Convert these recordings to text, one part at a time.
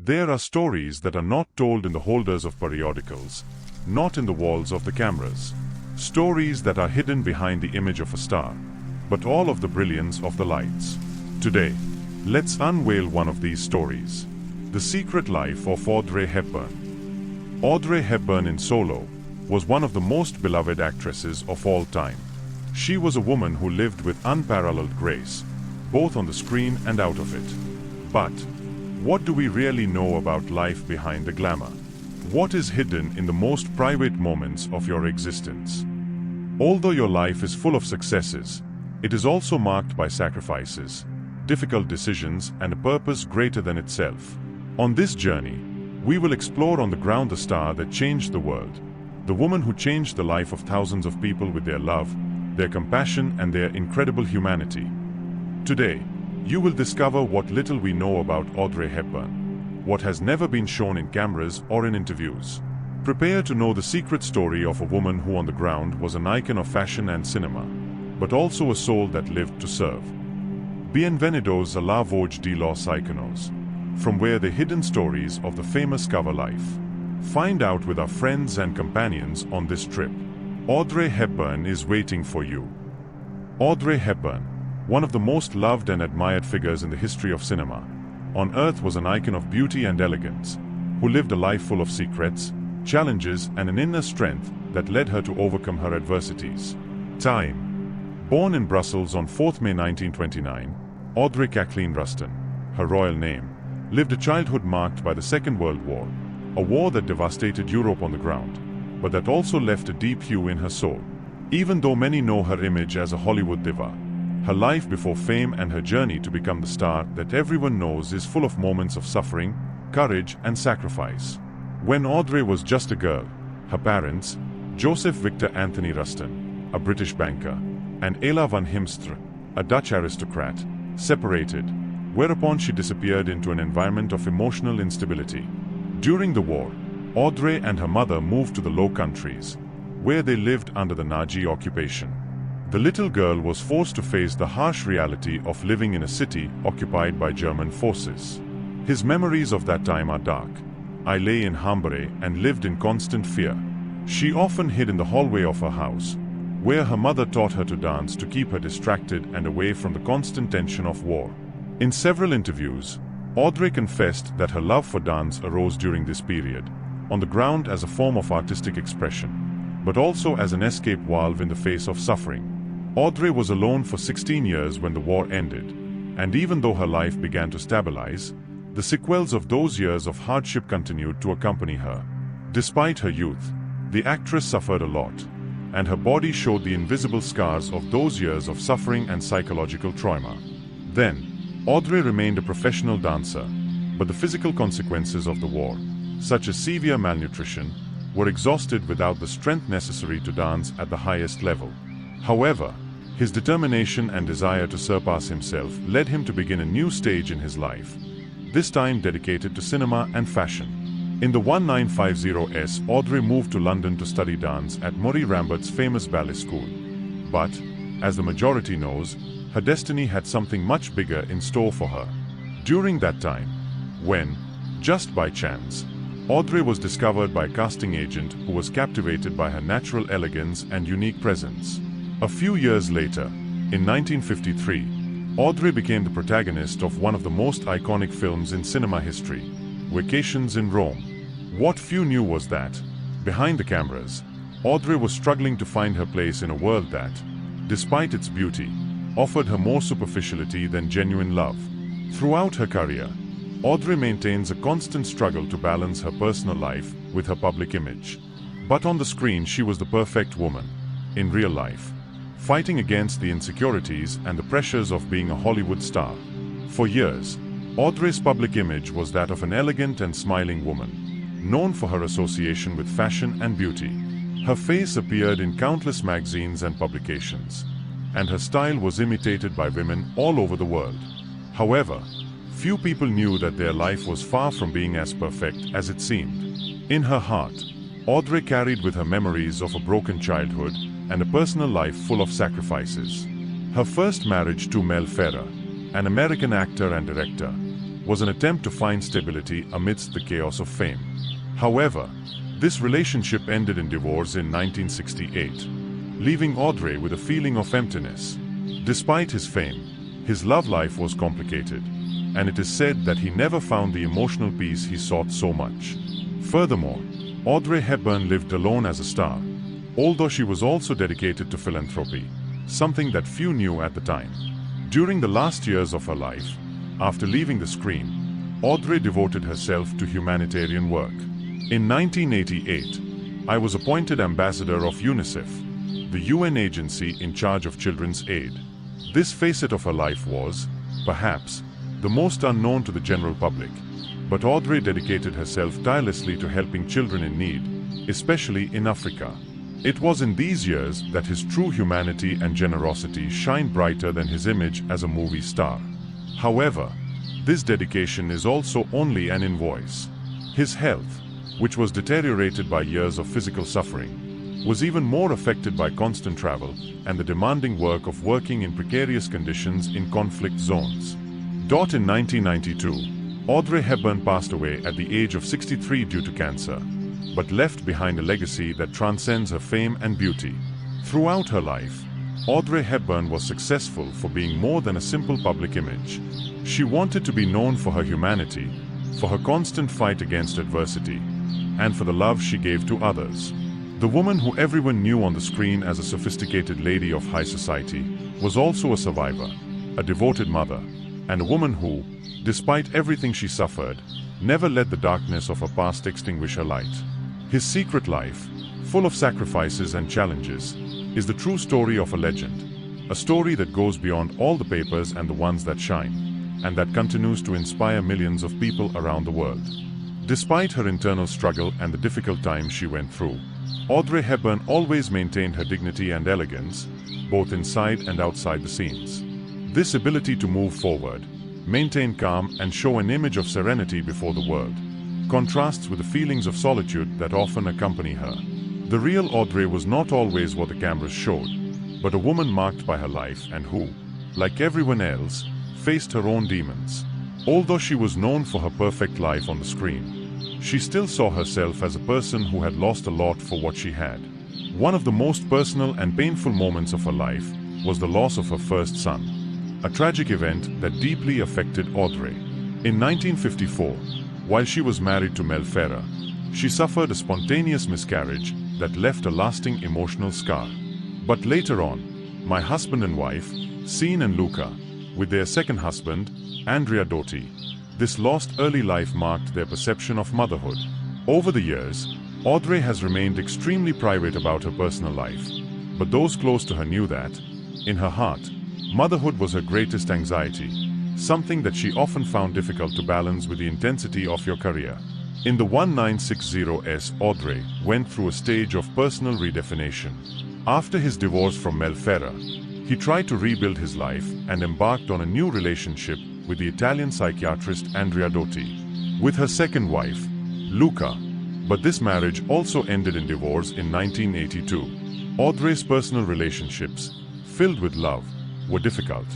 There are stories that are not told in the holders of periodicals, not in the walls of the cameras. Stories that are hidden behind the image of a star, but all of the brilliance of the lights. Today, let's unveil one of these stories. The secret life of Audrey Hepburn. Audrey Hepburn in Solo was one of the most beloved actresses of all time. She was a woman who lived with unparalleled grace, both on the screen and out of it. But what do we really know about life behind the glamour? What is hidden in the most private moments of your existence? Although your life is full of successes, it is also marked by sacrifices, difficult decisions, and a purpose greater than itself. On this journey, we will explore on the ground the star that changed the world, the woman who changed the life of thousands of people with their love, their compassion, and their incredible humanity. Today, you will discover what little we know about Audrey Hepburn, what has never been shown in cameras or in interviews. Prepare to know the secret story of a woman who on the ground was an icon of fashion and cinema, but also a soul that lived to serve. Bienvenidos a la voz de los iconos, from where the hidden stories of the famous cover life. Find out with our friends and companions on this trip. Audrey Hepburn is waiting for you. Audrey Hepburn, one of the most loved and admired figures in the history of cinema, on earth was an icon of beauty and elegance, who lived a life full of secrets, challenges, and an inner strength that led her to overcome her adversities. Time. Born in Brussels on 4th May 1929, Audrey Kathleen Ruston, her royal name, lived a childhood marked by the Second World War, a war that devastated Europe on the ground, but that also left a deep hue in her soul. Even though many know her image as a Hollywood diva, her life before fame and her journey to become the star that everyone knows is full of moments of suffering, courage, and sacrifice. When Audrey was just a girl, her parents, Joseph Victor Anthony Ruston, a British banker, and Ella van Himstra, a Dutch aristocrat, separated, whereupon she disappeared into an environment of emotional instability. During the war, Audrey and her mother moved to the Low Countries, where they lived under the Nazi occupation. The little girl was forced to face the harsh reality of living in a city occupied by German forces. His memories of that time are dark. I lay in Hamburg and lived in constant fear. She often hid in the hallway of her house, where her mother taught her to dance to keep her distracted and away from the constant tension of war. In several interviews, Audrey confessed that her love for dance arose during this period, on the ground as a form of artistic expression, but also as an escape valve in the face of suffering. Audrey was alone for 16 years when the war ended, and even though her life began to stabilize, the sequels of those years of hardship continued to accompany her. Despite her youth, the actress suffered a lot, and her body showed the invisible scars of those years of suffering and psychological trauma. Then, Audrey remained a professional dancer, but the physical consequences of the war, such as severe malnutrition, were exhausted without the strength necessary to dance at the highest level. However, his determination and desire to surpass himself led him to begin a new stage in his life, this time dedicated to cinema and fashion. In the 1950s, Audrey moved to London to study dance at Murray Rambert's famous ballet school. But, as the majority knows, her destiny had something much bigger in store for her. During that time, when, just by chance, Audrey was discovered by a casting agent who was captivated by her natural elegance and unique presence. A few years later, in 1953, Audrey became the protagonist of one of the most iconic films in cinema history, Vacations in Rome. What few knew was that, behind the cameras, Audrey was struggling to find her place in a world that, despite its beauty, offered her more superficiality than genuine love. Throughout her career, Audrey maintains a constant struggle to balance her personal life with her public image. But on the screen she was the perfect woman. In real life, fighting against the insecurities and the pressures of being a Hollywood star. For years, Audrey's public image was that of an elegant and smiling woman, known for her association with fashion and beauty. Her face appeared in countless magazines and publications, and her style was imitated by women all over the world. However, few people knew that their life was far from being as perfect as it seemed. In her heart, Audrey carried with her memories of a broken childhood and a personal life full of sacrifices. Her first marriage to Mel Ferrer, an American actor and director, was an attempt to find stability amidst the chaos of fame. However, this relationship ended in divorce in 1968, leaving Audrey with a feeling of emptiness. Despite his fame, his love life was complicated, and it is said that he never found the emotional peace he sought so much. Furthermore, Audrey Hepburn lived alone as a star, although she was also dedicated to philanthropy, something that few knew at the time. During the last years of her life, after leaving the screen, Audrey devoted herself to humanitarian work. In 1988, I was appointed ambassador of UNICEF, the UN agency in charge of children's aid. This facet of her life was, perhaps, the most unknown to the general public, but Audrey dedicated herself tirelessly to helping children in need, especially in Africa. It was in these years that his true humanity and generosity shined brighter than his image as a movie star. However, this dedication is also only an invoice. His health, which was deteriorated by years of physical suffering, was even more affected by constant travel and the demanding work of working in precarious conditions in conflict zones. In 1992, Audrey Hepburn passed away at the age of 63 due to cancer, but left behind a legacy that transcends her fame and beauty. Throughout her life, Audrey Hepburn was successful for being more than a simple public image. She wanted to be known for her humanity, for her constant fight against adversity, and for the love she gave to others. The woman who everyone knew on the screen as a sophisticated lady of high society was also a survivor, a devoted mother, and a woman who, despite everything she suffered, never let the darkness of her past extinguish her light. His secret life, full of sacrifices and challenges, is the true story of a legend, a story that goes beyond all the papers and the ones that shine, and that continues to inspire millions of people around the world. Despite her internal struggle and the difficult times she went through, Audrey Hepburn always maintained her dignity and elegance, both inside and outside the scenes. This ability to move forward, maintain calm and show an image of serenity before the world, contrasts with the feelings of solitude that often accompany her. The real Audrey was not always what the cameras showed, but a woman marked by her life and who, like everyone else, faced her own demons. Although she was known for her perfect life on the screen, she still saw herself as a person who had lost a lot for what she had. One of the most personal and painful moments of her life was the loss of her first son, a tragic event that deeply affected Audrey. In 1954, while she was married to Mel Ferrer, she suffered a spontaneous miscarriage that left a lasting emotional scar. But later on, my husband and wife, Sine and Luca, with their second husband, Andrea Doty, this lost early life marked their perception of motherhood. Over the years, Audrey has remained extremely private about her personal life, but those close to her knew that, in her heart, motherhood was her greatest anxiety, something that she often found difficult to balance with the intensity of your career. In the 1960s, Audrey went through a stage of personal redefinition. After his divorce from Mel Ferrer, he tried to rebuild his life and embarked on a new relationship with the Italian psychiatrist Andrea Doty, with her second wife, Luca. But this marriage also ended in divorce in 1982. Audrey's personal relationships, filled with love, were difficult,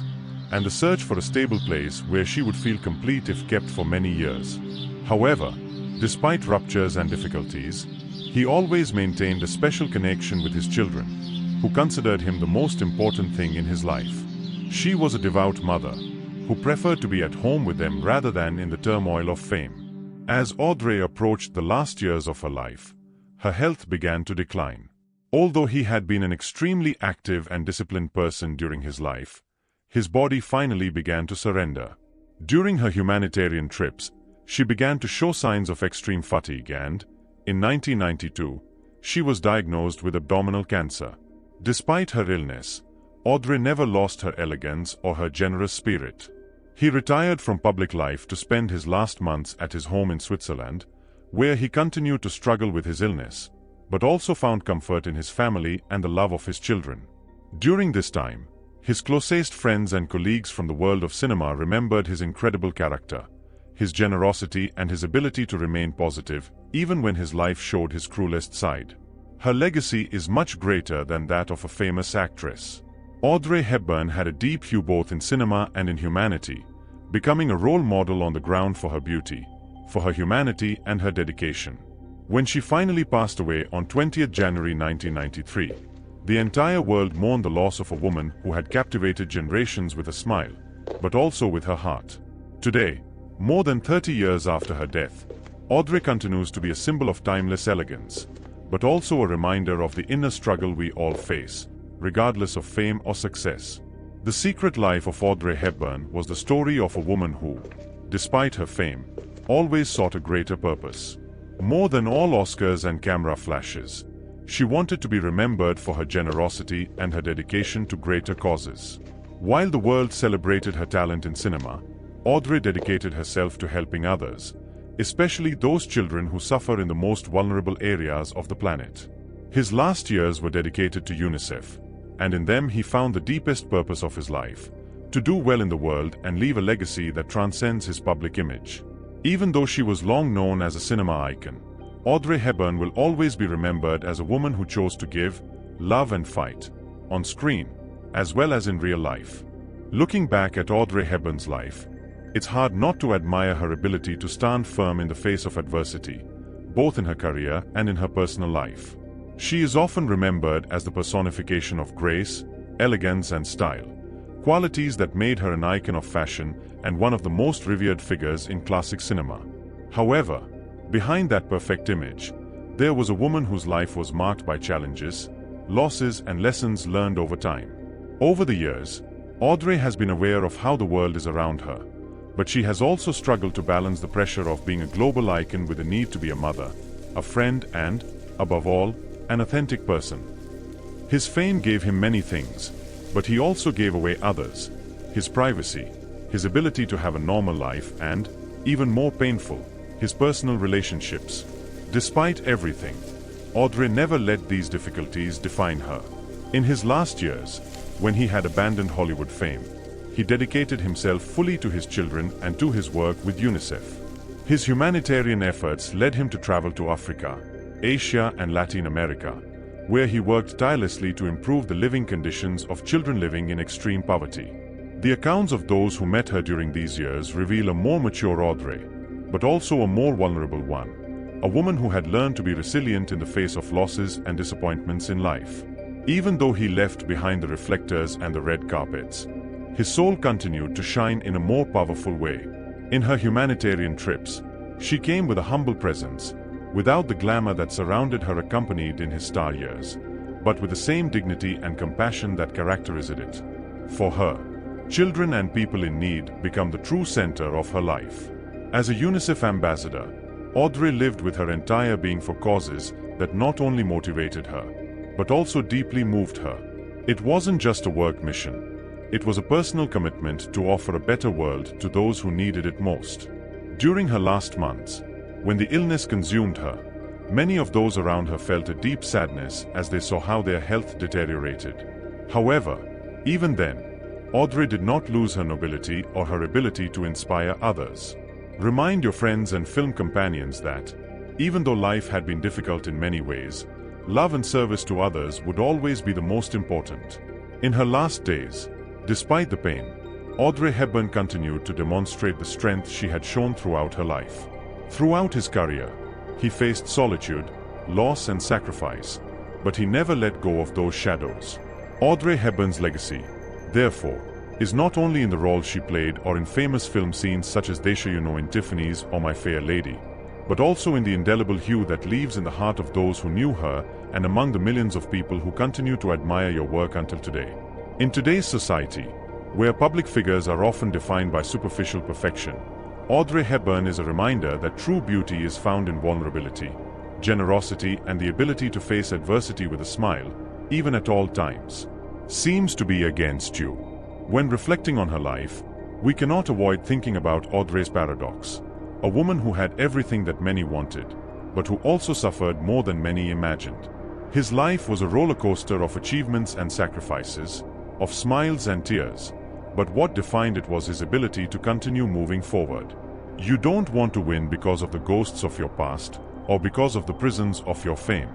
and the search for a stable place where she would feel complete if kept for many years. However, despite ruptures and difficulties, he always maintained a special connection with his children, who considered him the most important thing in his life. She was a devout mother, who preferred to be at home with them rather than in the turmoil of fame. As Audrey approached the last years of her life, her health began to decline. Although he had been an extremely active and disciplined person during his life, his body finally began to surrender. During her humanitarian trips, she began to show signs of extreme fatigue and, in 1992, she was diagnosed with abdominal cancer. Despite her illness, Audrey never lost her elegance or her generous spirit. He retired from public life to spend his last months at his home in Switzerland, where he continued to struggle with his illness, but also found comfort in his family and the love of his children. During this time, his closest friends and colleagues from the world of cinema remembered his incredible character, his generosity and his ability to remain positive, even when his life showed his cruelest side. Her legacy is much greater than that of a famous actress. Audrey Hepburn had a deep hue both in cinema and in humanity, becoming a role model on the ground for her beauty, for her humanity and her dedication. When she finally passed away on 20th January 1993, the entire world mourned the loss of a woman who had captivated generations with a smile, but also with her heart. Today, more than 30 years after her death, Audrey continues to be a symbol of timeless elegance, but also a reminder of the inner struggle we all face, regardless of fame or success. The Secret Life of Audrey Hepburn was the story of a woman who, despite her fame, always sought a greater purpose. More than all Oscars and camera flashes, she wanted to be remembered for her generosity and her dedication to greater causes. While the world celebrated her talent in cinema, Audrey dedicated herself to helping others, especially those children who suffer in the most vulnerable areas of the planet. His last years were dedicated to UNICEF, and in them he found the deepest purpose of his life, to do well in the world and leave a legacy that transcends his public image. Even though she was long known as a cinema icon, Audrey Hepburn will always be remembered as a woman who chose to give, love and fight, on screen, as well as in real life. Looking back at Audrey Hepburn's life, it's hard not to admire her ability to stand firm in the face of adversity, both in her career and in her personal life. She is often remembered as the personification of grace, elegance and style, qualities that made her an icon of fashion and one of the most revered figures in classic cinema. However, behind that perfect image, there was a woman whose life was marked by challenges, losses and lessons learned over time. Over the years, Audrey has been aware of how the world is around her, but she has also struggled to balance the pressure of being a global icon with the need to be a mother, a friend and, above all, an authentic person. His fame gave him many things, but he also gave away others: his privacy, his ability to have a normal life and, even more painful, his personal relationships. Despite everything, Audrey never let these difficulties define her. In his last years, when he had abandoned Hollywood fame, he dedicated himself fully to his children and to his work with UNICEF. His humanitarian efforts led him to travel to Africa, Asia and Latin America, where he worked tirelessly to improve the living conditions of children living in extreme poverty. The accounts of those who met her during these years reveal a more mature Audrey, but also a more vulnerable one, a woman who had learned to be resilient in the face of losses and disappointments in life. Even though he left behind the reflectors and the red carpets, his soul continued to shine in a more powerful way. In her humanitarian trips, she came with a humble presence, without the glamour that surrounded her accompanied in his star years, but with the same dignity and compassion that characterized it. For her, children and people in need become the true center of her life. As a UNICEF ambassador, Audrey lived with her entire being for causes that not only motivated her, but also deeply moved her. It wasn't just a work mission. It was a personal commitment to offer a better world to those who needed it most. During her last months, when the illness consumed her, many of those around her felt a deep sadness as they saw how their health deteriorated. However, even then, Audrey did not lose her nobility or her ability to inspire others. Remind your friends and film companions that, even though life had been difficult in many ways, love and service to others would always be the most important. In her last days, despite the pain, Audrey Hepburn continued to demonstrate the strength she had shown throughout her life. Throughout his career, he faced solitude, loss and sacrifice, but he never let go of those shadows. Audrey Hepburn's legacy, therefore, is not only in the role she played or in famous film scenes such as Desde, in Tiffany's or My Fair Lady, but also in the indelible hue that leaves in the heart of those who knew her and among the millions of people who continue to admire your work until today. In today's society, where public figures are often defined by superficial perfection, Audrey Hepburn is a reminder that true beauty is found in vulnerability, generosity and the ability to face adversity with a smile, even at all times. Seems to be against you. When reflecting on her life, we cannot avoid thinking about Audrey's paradox, a woman who had everything that many wanted, but who also suffered more than many imagined. His life was a roller coaster of achievements and sacrifices, of smiles and tears, but what defined it was his ability to continue moving forward. You don't want to win because of the ghosts of your past, or because of the prisons of your fame.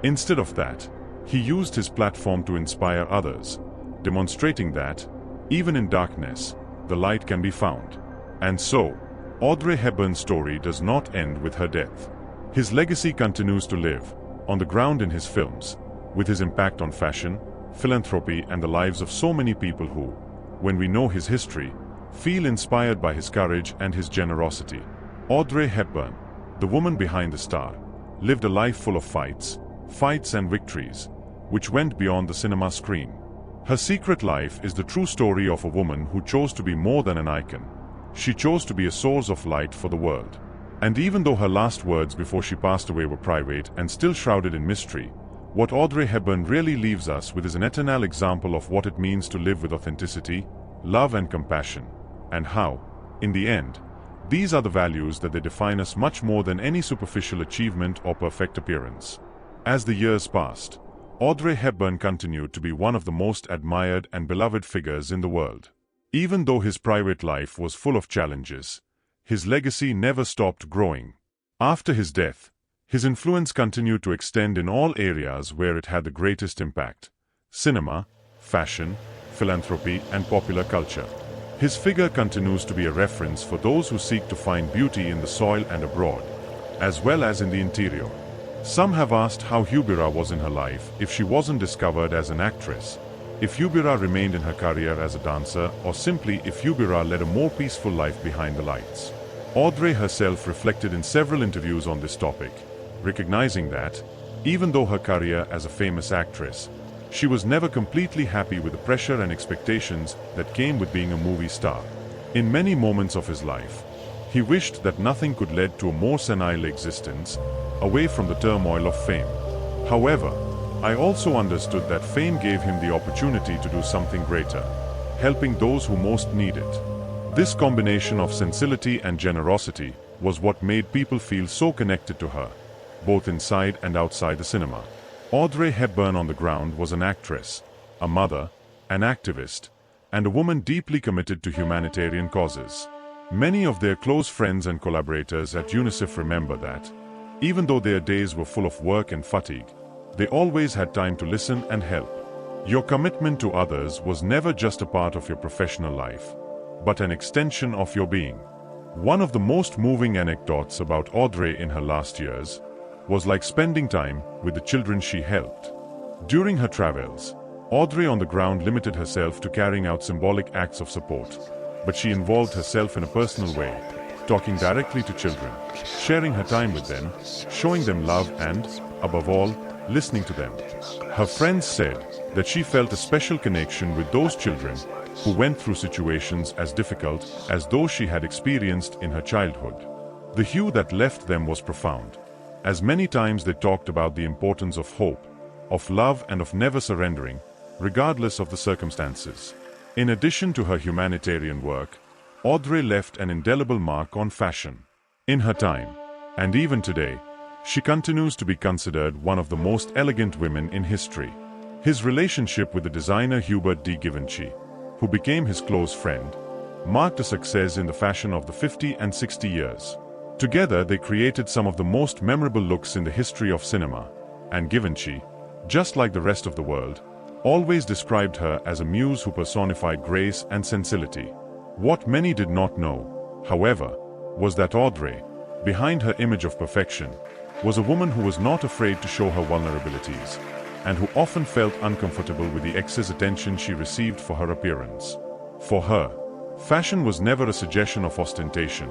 Instead of that, he used his platform to inspire others, demonstrating that, even in darkness, the light can be found. And so, Audrey Hepburn's story does not end with her death. His legacy continues to live, on the ground in his films, with his impact on fashion, philanthropy and the lives of so many people who, when we know his history, feel inspired by his courage and his generosity. Audrey Hepburn, the woman behind the star, lived a life full of fights and victories, which went beyond the cinema screen. Her secret life is the true story of a woman who chose to be more than an icon. She chose to be a source of light for the world. And even though her last words before she passed away were private and still shrouded in mystery, what Audrey Hepburn really leaves us with is an eternal example of what it means to live with authenticity, love and compassion, and how, in the end, these are the values that they define us much more than any superficial achievement or perfect appearance. As the years passed, Audrey Hepburn continued to be one of the most admired and beloved figures in the world. Even though his private life was full of challenges, his legacy never stopped growing. After his death, his influence continued to extend in all areas where it had the greatest impact: cinema, fashion, philanthropy, and popular culture. His figure continues to be a reference for those who seek to find beauty in the soil and abroad, as well as in the interior. Some have asked how Hubira was in her life if she wasn't discovered as an actress, if Hubira remained in her career as a dancer, or simply if Hubira led a more peaceful life behind the lights. Audrey herself reflected in several interviews on this topic, recognizing that, even though her career as a famous actress, she was never completely happy with the pressure and expectations that came with being a movie star. In many moments of his life, he wished that nothing could lead to a more senile existence, away from the turmoil of fame. However, I also understood that fame gave him the opportunity to do something greater, helping those who most need it. This combination of sincerity and generosity was what made people feel so connected to her, both inside and outside the cinema. Audrey Hepburn on the ground was an actress, a mother, an activist, and a woman deeply committed to humanitarian causes. Many of their close friends and collaborators at UNICEF remember that, even though their days were full of work and fatigue, they always had time to listen and help. Your commitment to others was never just a part of your professional life, but an extension of your being. One of the most moving anecdotes about Audrey in her last years was like spending time with the children she helped. During her travels, Audrey on the ground limited herself to carrying out symbolic acts of support, but she involved herself in a personal way, talking directly to children, sharing her time with them, showing them love and, above all, listening to them. Her friends said that she felt a special connection with those children who went through situations as difficult as those she had experienced in her childhood. The hue that left them was profound, as many times they talked about the importance of hope, of love and of never surrendering, regardless of the circumstances. In addition to her humanitarian work, Audrey left an indelible mark on fashion. In her time, and even today, she continues to be considered one of the most elegant women in history. His relationship with the designer Hubert de Givenchy, who became his close friend, marked a success in the fashion of the 50 and 60 years. Together they created some of the most memorable looks in the history of cinema, and Givenchy, just like the rest of the world, always described her as a muse who personified grace and sensibility. What many did not know, however, was that Audrey, behind her image of perfection, was a woman who was not afraid to show her vulnerabilities, and who often felt uncomfortable with the excess attention she received for her appearance. For her, fashion was never a suggestion of ostentation,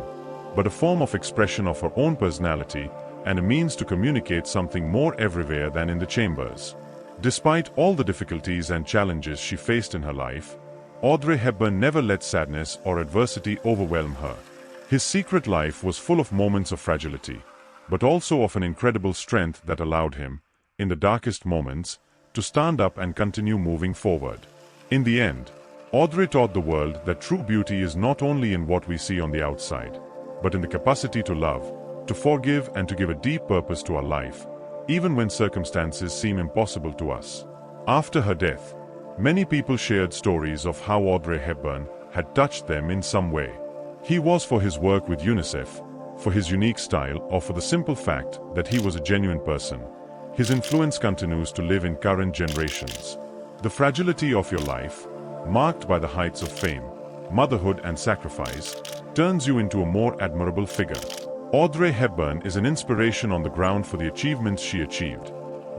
but a form of expression of her own personality and a means to communicate something more everywhere than in the chambers. Despite all the difficulties and challenges she faced in her life, Audrey Hepburn never let sadness or adversity overwhelm her. His secret life was full of moments of fragility, but also of an incredible strength that allowed him, in the darkest moments, to stand up and continue moving forward. In the end, Audrey taught the world that true beauty is not only in what we see on the outside, but in the capacity to love, to forgive and to give a deep purpose to our life, even when circumstances seem impossible to us. After her death, many people shared stories of how Audrey Hepburn had touched them in some way. He was for his work with UNICEF, for his unique style, or for the simple fact that he was a genuine person. His influence continues to live in current generations. The fragility of your life, marked by the heights of fame, motherhood and sacrifice, turns you into a more admirable figure. Audrey Hepburn is an inspiration on the ground for the achievements she achieved,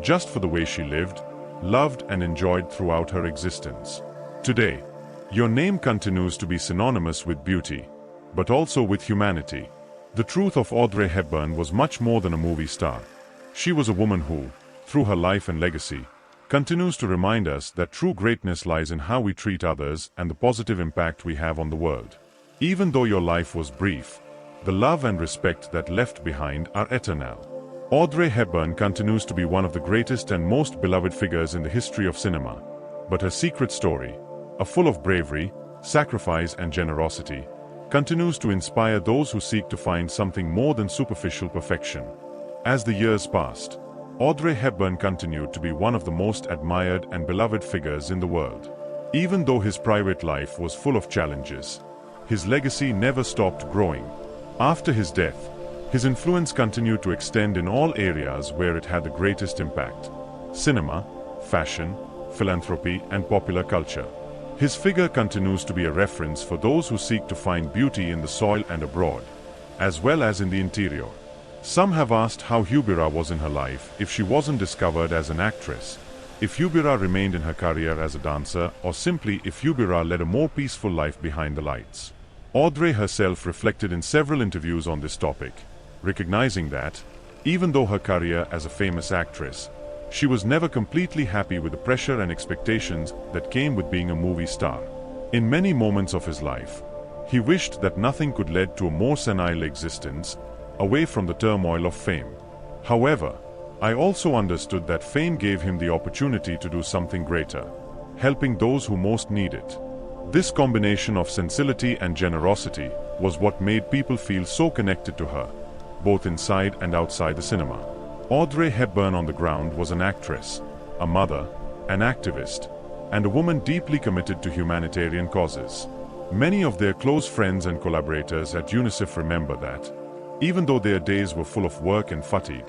just for the way she lived, loved and enjoyed throughout her existence. Today, your name continues to be synonymous with beauty, but also with humanity. The truth of Audrey Hepburn was much more than a movie star. She was a woman who, through her life and legacy, continues to remind us that true greatness lies in how we treat others and the positive impact we have on the world. Even though your life was brief, the love and respect that left behind are eternal. Audrey Hepburn continues to be one of the greatest and most beloved figures in the history of cinema. But her secret story, full of bravery, sacrifice and generosity, continues to inspire those who seek to find something more than superficial perfection. As the years passed, Audrey Hepburn continued to be one of the most admired and beloved figures in the world. Even though his private life was full of challenges, his legacy never stopped growing. After his death, his influence continued to extend in all areas where it had the greatest impact: cinema, fashion, philanthropy, and popular culture. His figure continues to be a reference for those who seek to find beauty in the soil and abroad, as well as in the interior. Some have asked how Hepburn was in her life if she wasn't discovered as an actress, if Hepburn remained in her career as a dancer, or simply if Hepburn led a more peaceful life behind the lights. Audrey herself reflected in several interviews on this topic, recognizing that, even though her career as a famous actress, she was never completely happy with the pressure and expectations that came with being a movie star. In many moments of his life, he wished that nothing could lead to a more senile existence, away from the turmoil of fame. However, I also understood that fame gave him the opportunity to do something greater, helping those who most need it. This combination of sensibility and generosity was what made people feel so connected to her, both inside and outside the cinema. Audrey Hepburn on the ground was an actress, a mother, an activist, and a woman deeply committed to humanitarian causes. Many of their close friends and collaborators at UNICEF remember that, even though their days were full of work and fatigue,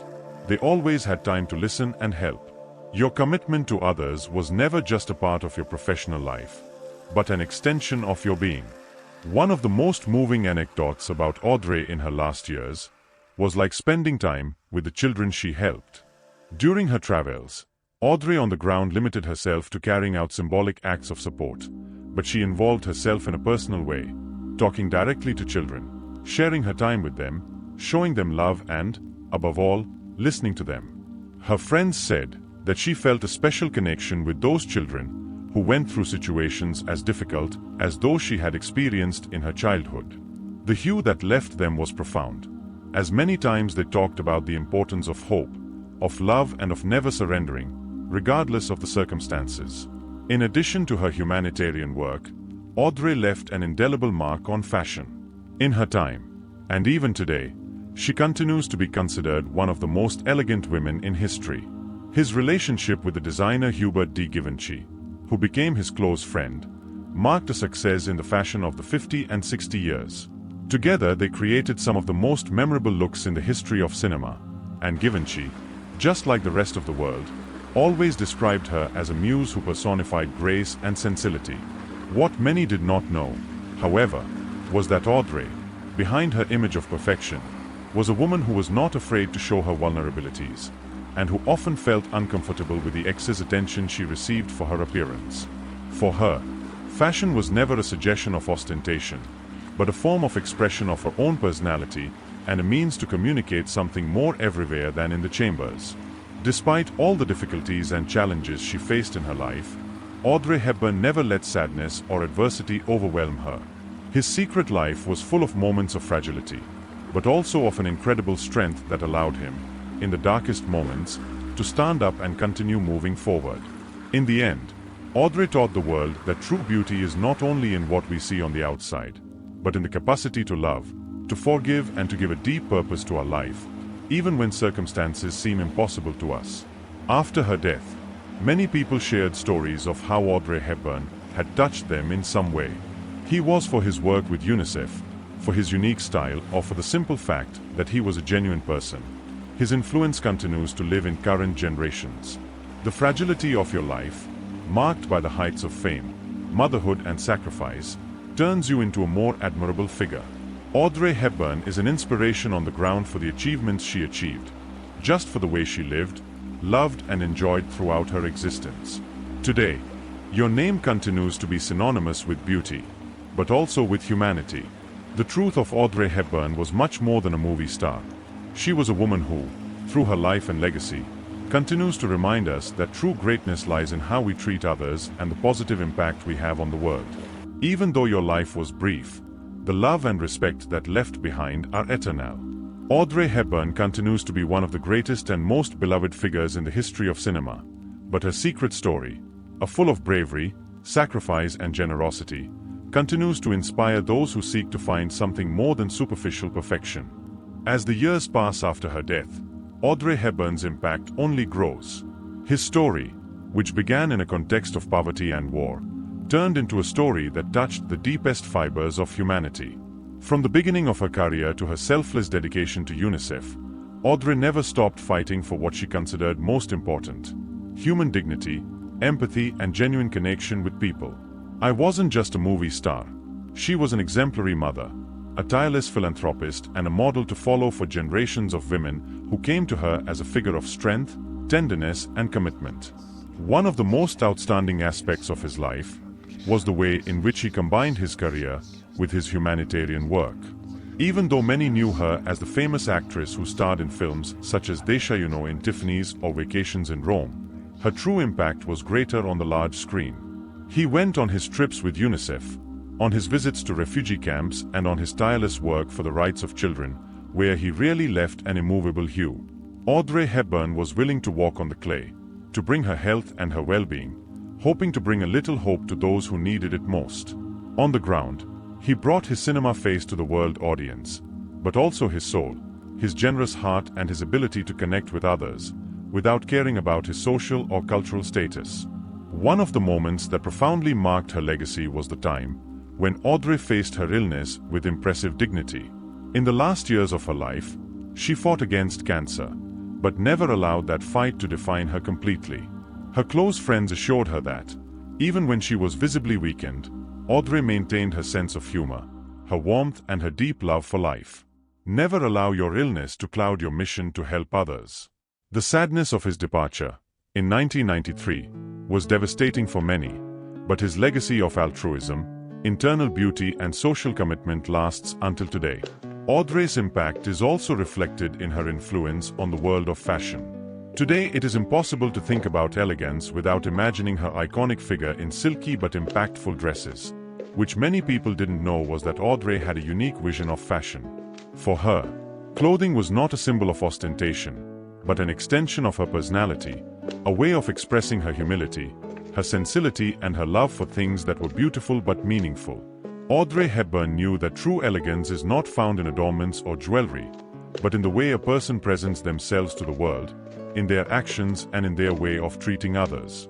they always had time to listen and help. Your commitment to others was never just a part of your professional life, but an extension of your being. One of the most moving anecdotes about Audrey in her last years was like spending time with the children she helped. During her travels, Audrey on the ground limited herself to carrying out symbolic acts of support, but she involved herself in a personal way, talking directly to children, sharing her time with them, showing them love and, above all, listening to them. Her friends said that she felt a special connection with those children who went through situations as difficult as those she had experienced in her childhood. The hue that left them was profound, as many times they talked about the importance of hope, of love and of never surrendering, regardless of the circumstances. In addition to her humanitarian work, Audrey left an indelible mark on fashion. In her time, and even today, she continues to be considered one of the most elegant women in history. His relationship with the designer Hubert de Givenchy, who became his close friend, marked a success in the fashion of the 50 and 60 years. Together they created some of the most memorable looks in the history of cinema, and Givenchy, just like the rest of the world, always described her as a muse who personified grace and sensibility. What many did not know, however, was that Audrey, behind her image of perfection, was a woman who was not afraid to show her vulnerabilities, and who often felt uncomfortable with the excess attention she received for her appearance. For her, fashion was never a suggestion of ostentation, but a form of expression of her own personality and a means to communicate something more everywhere than in the chambers. Despite all the difficulties and challenges she faced in her life, Audrey Hepburn never let sadness or adversity overwhelm her. His secret life was full of moments of fragility, but also of an incredible strength that allowed him, in the darkest moments, to stand up and continue moving forward. In the end, Audrey taught the world that true beauty is not only in what we see on the outside, but in the capacity to love, to forgive and to give a deep purpose to our life, even when circumstances seem impossible to us. After her death, many people shared stories of how Audrey Hepburn had touched them in some way. He was for his work with UNICEF, for his unique style, or for the simple fact that he was a genuine person. His influence continues to live in current generations. The fragility of your life, marked by the heights of fame, motherhood and sacrifice, turns you into a more admirable figure. Audrey Hepburn is an inspiration on the ground for the achievements she achieved, just for the way she lived, loved and enjoyed throughout her existence. Today, your name continues to be synonymous with beauty, but also with humanity. The truth of Audrey Hepburn was much more than a movie star. She was a woman who, through her life and legacy, continues to remind us that true greatness lies in how we treat others and the positive impact we have on the world. Even though your life was brief, the love and respect that left behind are eternal. Audrey Hepburn continues to be one of the greatest and most beloved figures in the history of cinema. But her secret story, full of bravery, sacrifice and generosity, continues to inspire those who seek to find something more than superficial perfection. As the years pass after her death, Audrey Hepburn's impact only grows. His story, which began in a context of poverty and war, turned into a story that touched the deepest fibers of humanity. From the beginning of her career to her selfless dedication to UNICEF, Audrey never stopped fighting for what she considered most important: human dignity, empathy, and genuine connection with people. I wasn't just a movie star. She was an exemplary mother, a tireless philanthropist, and a model to follow for generations of women who came to her as a figure of strength, tenderness, and commitment. One of the most outstanding aspects of his life was the way in which he combined his career with his humanitarian work. Even though many knew her as the famous actress who starred in films such as Desde, in Tiffany's or Vacations in Rome, her true impact was greater on the large screen. He went on his trips with UNICEF, on his visits to refugee camps, and on his tireless work for the rights of children, where he really left an immovable hue. Audrey Hepburn was willing to walk on the clay, to bring her health and her well-being, hoping to bring a little hope to those who needed it most. On the ground, he brought his cinema face to the world audience, but also his soul, his generous heart, and his ability to connect with others, without caring about his social or cultural status. One of the moments that profoundly marked her legacy was the time when Audrey faced her illness with impressive dignity. In the last years of her life, she fought against cancer, but never allowed that fight to define her completely. Her close friends assured her that, even when she was visibly weakened, Audrey maintained her sense of humor, her warmth, and her deep love for life. Never allow your illness to cloud your mission to help others. The sadness of his departure, in 1993, was devastating for many, but his legacy of altruism, internal beauty, and social commitment lasts until today. Audrey's impact is also reflected in her influence on the world of fashion. Today, it is impossible to think about elegance without imagining her iconic figure in silky but impactful dresses. Which many people didn't know was that Audrey had a unique vision of fashion. For her, clothing was not a symbol of ostentation, but an extension of her personality, a way of expressing her humility, her sensibility, and her love for things that were beautiful but meaningful. Audrey Hepburn knew that true elegance is not found in adornments or jewelry, but in the way a person presents themselves to the world, in their actions, and in their way of treating others.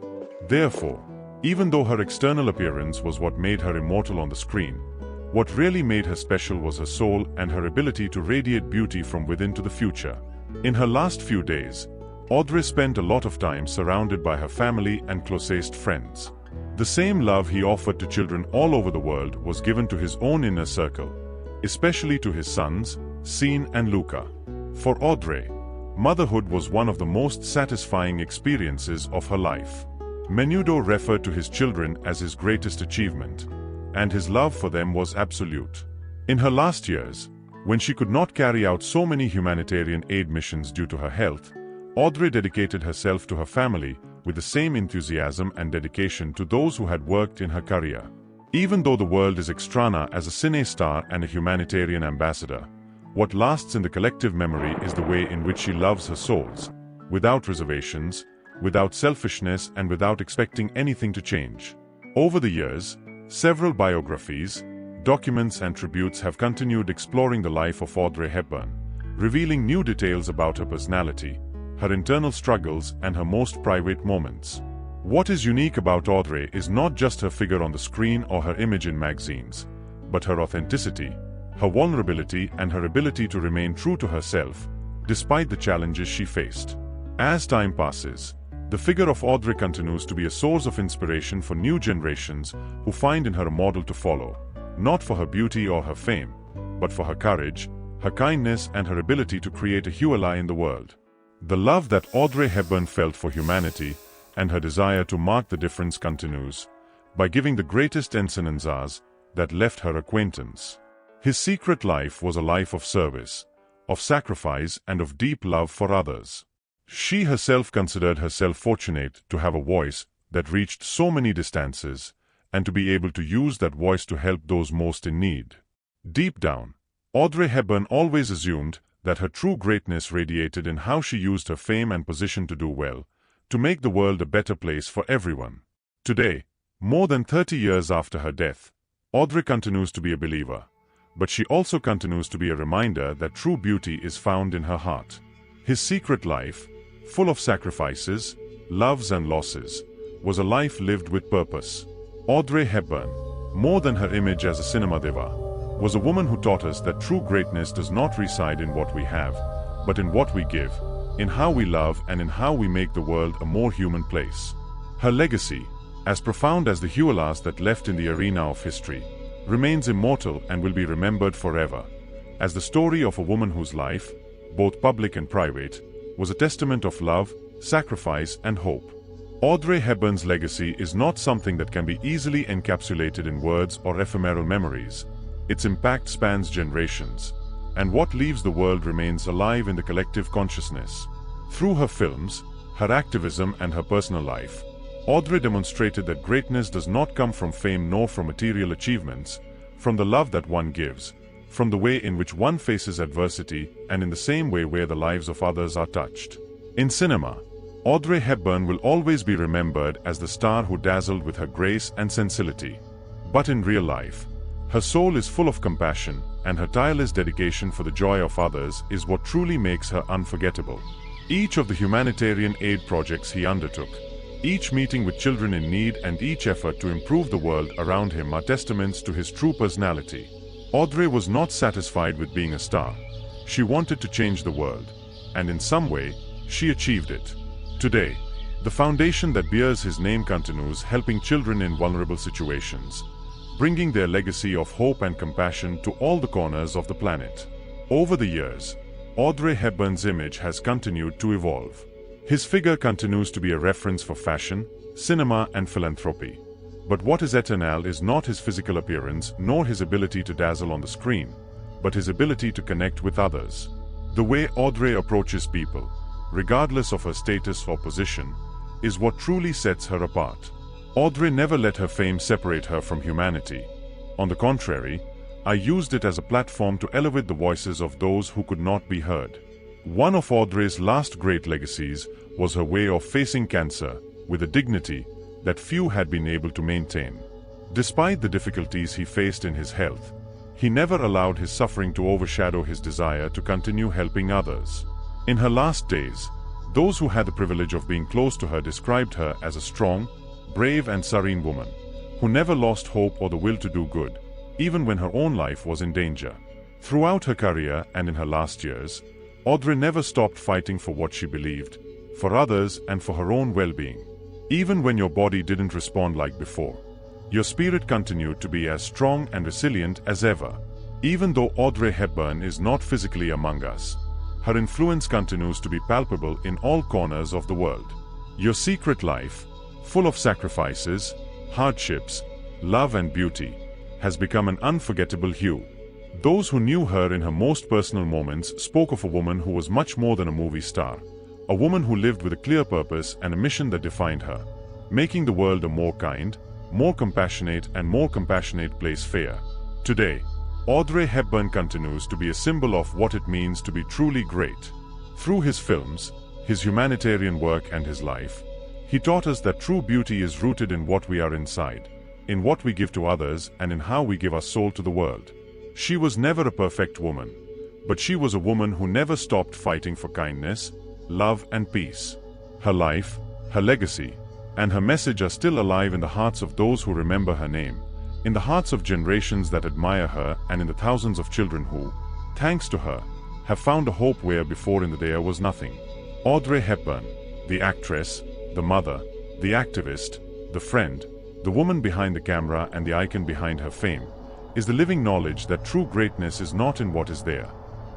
Therefore, even though her external appearance was what made her immortal on the screen, what really made her special was her soul and her ability to radiate beauty from within to the future. In her last few days, Audrey spent a lot of time surrounded by her family and closest friends. The same love he offered to children all over the world was given to his own inner circle, especially to his sons, Sean and Luca. For Audrey, motherhood was one of the most satisfying experiences of her life. Menudo referred to his children as his greatest achievement, and his love for them was absolute. In her last years, when she could not carry out so many humanitarian aid missions due to her health, Audrey dedicated herself to her family with the same enthusiasm and dedication to those who had worked in her career. Even though the world is extrana as a cine star and a humanitarian ambassador, what lasts in the collective memory is the way in which she loves her souls, without reservations, without selfishness, and without expecting anything to change. Over the years, several biographies, documents, and tributes have continued exploring the life of Audrey Hepburn, revealing new details about her personality, her internal struggles, and her most private moments. What is unique about Audrey is not just her figure on the screen or her image in magazines, but her authenticity, her vulnerability, and her ability to remain true to herself, despite the challenges she faced. As time passes, the figure of Audrey continues to be a source of inspiration for new generations who find in her a model to follow, not for her beauty or her fame, but for her courage, her kindness and her ability to create a hue in the world. The love that Audrey Hepburn felt for humanity and her desire to mark the difference continues by giving the greatest enseñanzas that left her acquaintance. His secret life was a life of service, of sacrifice and of deep love for others. She herself considered herself fortunate to have a voice that reached so many distances and to be able to use that voice to help those most in need. Deep down, Audrey Hepburn always assumed that her true greatness radiated in how she used her fame and position to do well, to make the world a better place for everyone. Today, more than 30 years after her death, Audrey continues to be a believer, but she also continues to be a reminder that true beauty is found in her heart. His secret life, full of sacrifices, loves and losses, was a life lived with purpose. Audrey Hepburn, more than her image as a cinema diva, was a woman who taught us that true greatness does not reside in what we have, but in what we give, in how we love and in how we make the world a more human place. Her legacy, as profound as the huelas that left in the arena of history, remains immortal and will be remembered forever, as the story of a woman whose life, both public and private, was a testament of love, sacrifice and hope. Audrey Hepburn's legacy is not something that can be easily encapsulated in words or ephemeral memories. Its impact spans generations, and what leaves the world remains alive in the collective consciousness. Through her films, her activism and her personal life, Audrey demonstrated that greatness does not come from fame nor from material achievements, from the love that one gives, from the way in which one faces adversity, and in the same way where the lives of others are touched. In cinema, Audrey Hepburn will always be remembered as the star who dazzled with her grace and sensibility. But in real life, her soul is full of compassion, and her tireless dedication for the joy of others is what truly makes her unforgettable. Each of the humanitarian aid projects he undertook, each meeting with children in need and each effort to improve the world around him are testaments to his true personality. Audrey was not satisfied with being a star. She wanted to change the world, and in some way, she achieved it. Today, the foundation that bears his name continues helping children in vulnerable situations, bringing their legacy of hope and compassion to all the corners of the planet. Over the years, Audrey Hepburn's image has continued to evolve. His figure continues to be a reference for fashion, cinema and philanthropy. But what is eternal is not his physical appearance nor his ability to dazzle on the screen, but his ability to connect with others. The way Audrey approaches people, regardless of her status or position, is what truly sets her apart. Audrey never let her fame separate her from humanity. On the contrary, I used it as a platform to elevate the voices of those who could not be heard. One of Audrey's last great legacies was her way of facing cancer with a dignity that few had been able to maintain. Despite the difficulties he faced in his health, he never allowed his suffering to overshadow his desire to continue helping others. In her last days, those who had the privilege of being close to her described her as a strong, brave and serene woman, who never lost hope or the will to do good, even when her own life was in danger. Throughout her career and in her last years, Audrey never stopped fighting for what she believed, for others and for her own well-being. Even when your body didn't respond like before, your spirit continued to be as strong and resilient as ever. Even though Audrey Hepburn is not physically among us, her influence continues to be palpable in all corners of the world. Your secret life, full of sacrifices, hardships, love and beauty, has become an unforgettable hue. Those who knew her in her most personal moments spoke of a woman who was much more than a movie star, a woman who lived with a clear purpose and a mission that defined her, making the world a more kind, more compassionate place fair. Today, Audrey Hepburn continues to be a symbol of what it means to be truly great. Through his films, his humanitarian work and his life, he taught us that true beauty is rooted in what we are inside, in what we give to others and in how we give our soul to the world. She was never a perfect woman, but she was a woman who never stopped fighting for kindness, love and peace. Her life, her legacy, and her message are still alive in the hearts of those who remember her name, in the hearts of generations that admire her and in the thousands of children who, thanks to her, have found a hope where before in there was nothing. Audrey Hepburn, the actress, the mother, the activist, the friend, the woman behind the camera and the icon behind her fame, is the living knowledge that true greatness is not in what is there,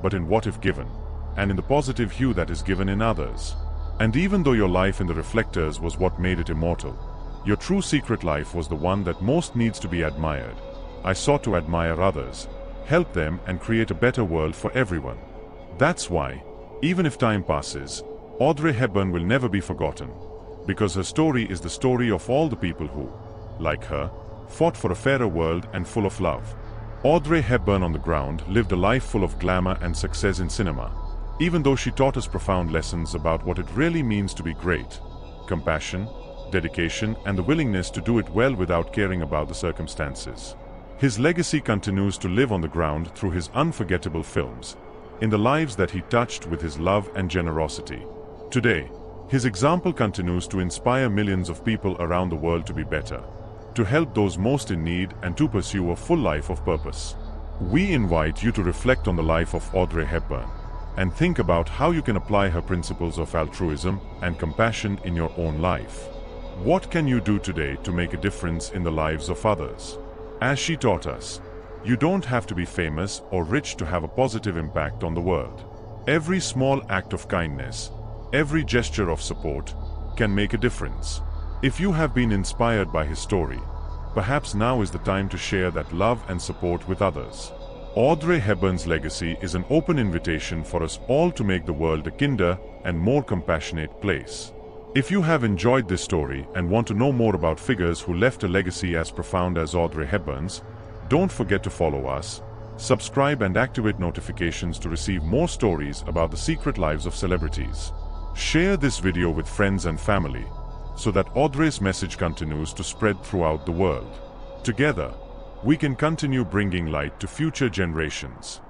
but in what if given, and in the positive hue that is given in others. And even though your life in the reflectors was what made it immortal, your true secret life was the one that most needs to be admired. I sought to admire others, help them, and create a better world for everyone. That's why, even if time passes, Audrey Hepburn will never be forgotten, because her story is the story of all the people who, like her, fought for a fairer world and full of love. Audrey Hepburn on the ground lived a life full of glamour and success in cinema, even though she taught us profound lessons about what it really means to be great: compassion, dedication, and the willingness to do it well without caring about the circumstances. His legacy continues to live on the ground through his unforgettable films, in the lives that he touched with his love and generosity. Today, his example continues to inspire millions of people around the world to be better, to help those most in need, and to pursue a full life of purpose. We invite you to reflect on the life of Audrey Hepburn and think about how you can apply her principles of altruism and compassion in your own life. What can you do today to make a difference in the lives of others? As she taught us, you don't have to be famous or rich to have a positive impact on the world. Every small act of kindness, every gesture of support, can make a difference. If you have been inspired by his story, perhaps now is the time to share that love and support with others. Audrey Hepburn's legacy is an open invitation for us all to make the world a kinder and more compassionate place. If you have enjoyed this story and want to know more about figures who left a legacy as profound as Audrey Hepburn's, don't forget to follow us, subscribe, and activate notifications to receive more stories about the secret lives of celebrities. Share this video with friends and family, so that Audrey's message continues to spread throughout the world. Together, we can continue bringing light to future generations.